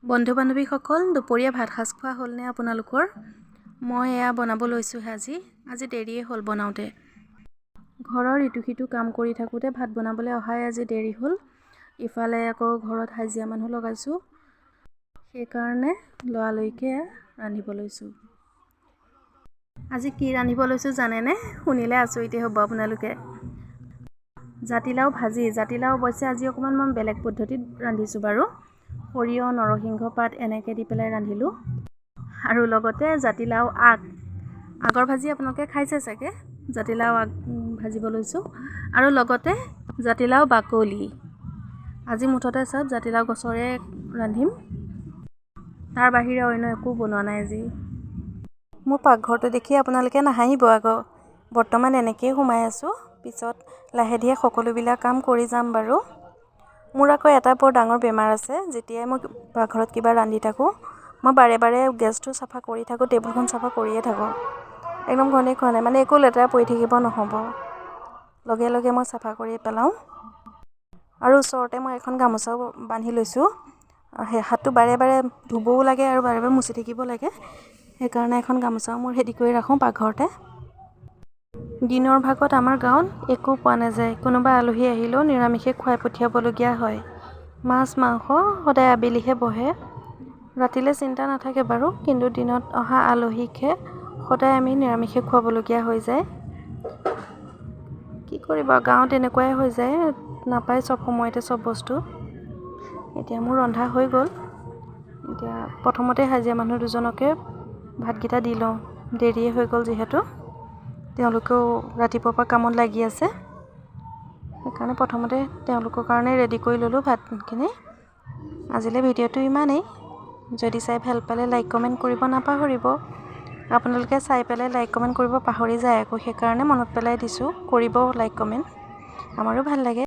বন্ধু বান্ধৱীসকল দুপৰীয়া ভাত সাজ খোৱা হ'লনে আপোনালোকৰ? মই এয়া বনাব লৈছোঁহে আজি দেৰিয়ে হ'ল বনাওঁতে। ঘৰৰ ইটো সিটো কাম কৰি থাকোঁতে ভাত বনাবলৈ অহাই আজি দেৰি হ'ল। ইফালে আকৌ ঘৰত হাজিৰা মানুহ লগাইছোঁ, সেইকাৰণে লৰালৰিকৈ ৰান্ধিব লৈছোঁ। আজি কি ৰান্ধিব লৈছোঁ জানেনে? শুনিলে আচৰিতে হ'ব আপোনালোকে। জাতিলাও ভাজি। জাতিলাও অৱশ্যে আজি অকণমান মই বেলেগ পদ্ধতিত ৰান্ধিছোঁ বাৰু। সৰিয়হ, নৰসিংহ পাত এনেকৈ দি পেলাই ৰান্ধিলোঁ। আৰু লগতে জাতিলাও আগৰ ভাজি আপোনালোকে খাইছে চাগে। জাতিলাও আগ ভাজিব লৈছোঁ আৰু লগতে জাতিলাও বাকলি। আজি মুঠতে চব জাতিলাও গছৰে ৰান্ধিম। তাৰ বাহিৰে অন্য একো বনোৱা নাই আজি। মোৰ পাকঘৰটো দেখি আপোনালোকে নাহাঁহিব আকৌ। বৰ্তমান এনেকৈয়ে সোমাই আছোঁ, পিছত লাহে ধীৰে সকলোবিলাক কাম কৰি যাম বাৰু। মোৰ আকৌ এটা বৰ ডাঙৰ বেমাৰ আছে। যেতিয়াই মই পাকঘৰত কিবা ৰান্ধি থাকোঁ, মই বাৰে বাৰে গেছটো চাফা কৰি থাকোঁ, টেবুলখন চাফা কৰিয়ে থাকোঁ। একদম ঘনে মানে একো লেতেৰা পৰি থাকিব নহ'ব, লগে লগে মই চাফা কৰি পেলাওঁ। আৰু ওচৰতে মই এখন গামোচাও বান্ধি লৈছোঁ। সেই হাতটো বাৰে বাৰে ধুবও লাগে আৰু বাৰে বাৰে মুচি থাকিব লাগে। সেইকাৰণে এখন গামোচাও মোৰ ৰেডি কৰি ৰাখোঁ পাকঘৰতে। দিনৰ ভাগত আমাৰ গাঁৱত একো পোৱা নাযায়। কোনোবা আলহী আহিলেও নিৰামিষে খুৱাই পঠিয়াবলগীয়া হয়। মাছ মাংস সদায় আবেলিহে বহে। ৰাতিলৈ চিন্তা নাথাকে বাৰু, কিন্তু দিনত অহা আলহীকহে সদায় আমি নিৰামিষে খুৱাবলগীয়া হৈ যায়। কি কৰিব, গাঁৱত এনেকুৱাই হৈ যায়, নাপায় চব সময়তে চব বস্তু। এতিয়া মোৰ ৰন্ধা হৈ গ'ল। এতিয়া প্ৰথমতে হাজিৰা মানুহ দুজনকে ভাতকেইটা দি লওঁ, দেৰিয়ে হৈ গ'ল যিহেতু। তেওঁলোকেও ৰাতিপুৱাৰ পৰা কামত লাগি আছে, সেইকাৰণে প্ৰথমতে তেওঁলোকৰ কাৰণে ৰেডি কৰি ল'লোঁ ভাতখিনি। আজিলৈ ভিডিঅ'টো ইমানেই। যদি চাই ভাল পালে লাইক কমেণ্ট কৰিব নাপাহৰিব। আপোনালোকে চাই পেলাই লাইক কমেণ্ট কৰিব পাহৰি যায় আকৌ, সেইকাৰণে মনত পেলাই দিছোঁ, কৰিব লাইক কমেণ্ট, আমাৰো ভাল লাগে।